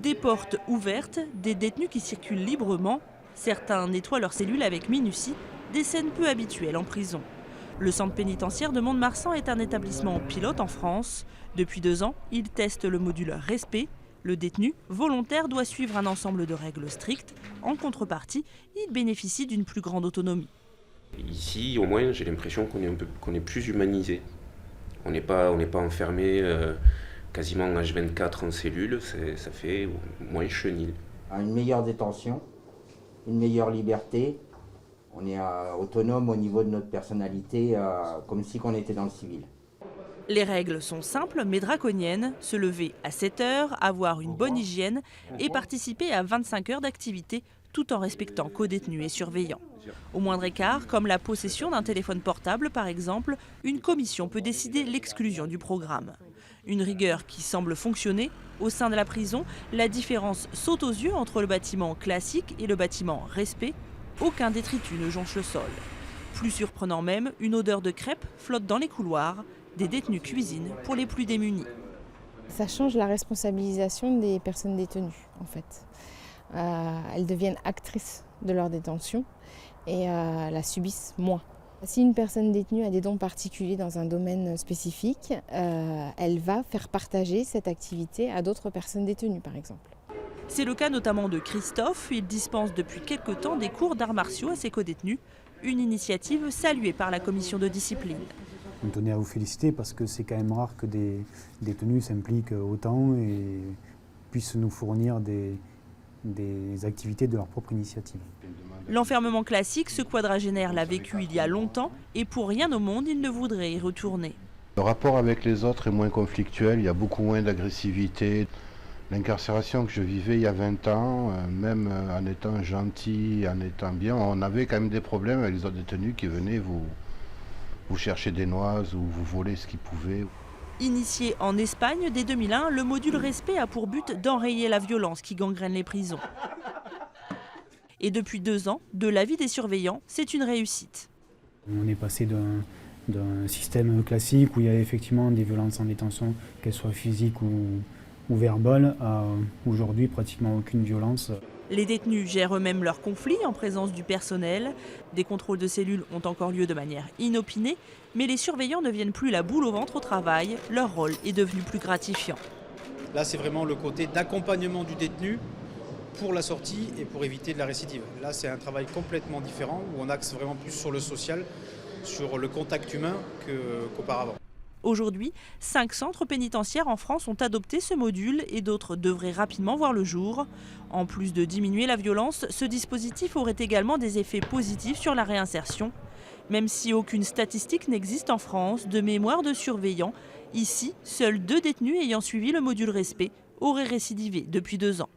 Des portes ouvertes, des détenus qui circulent librement. Certains nettoient leurs cellules avec minutie, des scènes peu habituelles en prison. Le centre pénitentiaire de Mont-de-Marsan est un établissement pilote en France. Depuis 2 ans, il teste le module respect. Le détenu volontaire doit suivre un ensemble de règles strictes. En contrepartie, il bénéficie d'une plus grande autonomie. Ici, au moins, j'ai l'impression qu'on est plus humanisé. On n'est pas enfermé quasiment H24 en cellule, ça fait moins chenil. Une meilleure détention, une meilleure liberté. On est autonome au niveau de notre personnalité, comme si on était dans le civil. Les règles sont simples mais draconiennes. Se lever à 7 heures, avoir une bonne hygiène et participer à 25 heures d'activité tout en respectant co-détenus et surveillants. Au moindre écart, comme la possession d'un téléphone portable par exemple, une commission peut décider l'exclusion du programme. Une rigueur qui semble fonctionner. Au sein de la prison, la différence saute aux yeux entre le bâtiment classique et le bâtiment respect. Aucun détritus ne jonche le sol. Plus surprenant même, une odeur de crêpes flotte dans les couloirs. Des détenus cuisinent pour les plus démunis. Ça change la responsabilisation des personnes détenues en fait. Elles deviennent actrices de leur détention et la subissent moins. Si une personne détenue a des dons particuliers dans un domaine spécifique, elle va faire partager cette activité à d'autres personnes détenues par exemple. C'est le cas notamment de Christophe. Il dispense depuis quelques temps des cours d'arts martiaux à ses co-détenus. Une initiative saluée par la commission de discipline. On tenait à vous féliciter parce que c'est quand même rare que des détenus s'impliquent autant et puissent nous fournir des activités de leur propre initiative. L'enfermement classique, ce quadragénaire l'a vécu il y a longtemps et pour rien au monde, il ne voudrait y retourner. Le rapport avec les autres est moins conflictuel, il y a beaucoup moins d'agressivité. L'incarcération que je vivais il y a 20 ans, même en étant gentil, en étant bien, on avait quand même des problèmes avec les autres détenus qui venaient vous chercher des noises ou vous voler ce qu'ils pouvaient. Initié en Espagne dès 2001, le module respect a pour but d'enrayer la violence qui gangrène les prisons. Et depuis 2 ans, de l'avis des surveillants, c'est une réussite. On est passé d'un système classique où il y avait effectivement des violences en détention, qu'elles soient physiques ou verbales, à aujourd'hui pratiquement aucune violence. Les détenus gèrent eux-mêmes leurs conflits en présence du personnel. Des contrôles de cellules ont encore lieu de manière inopinée, mais les surveillants ne viennent plus la boule au ventre au travail. Leur rôle est devenu plus gratifiant. Là, c'est vraiment le côté d'accompagnement du détenu pour la sortie et pour éviter de la récidive. Là, c'est un travail complètement différent où on axe vraiment plus sur le social, sur le contact humain qu'auparavant. Aujourd'hui, 5 centres pénitentiaires en France ont adopté ce module et d'autres devraient rapidement voir le jour. En plus de diminuer la violence, ce dispositif aurait également des effets positifs sur la réinsertion. Même si aucune statistique n'existe en France de mémoire de surveillants, ici, seuls 2 détenus ayant suivi le module respect auraient récidivé depuis 2 ans.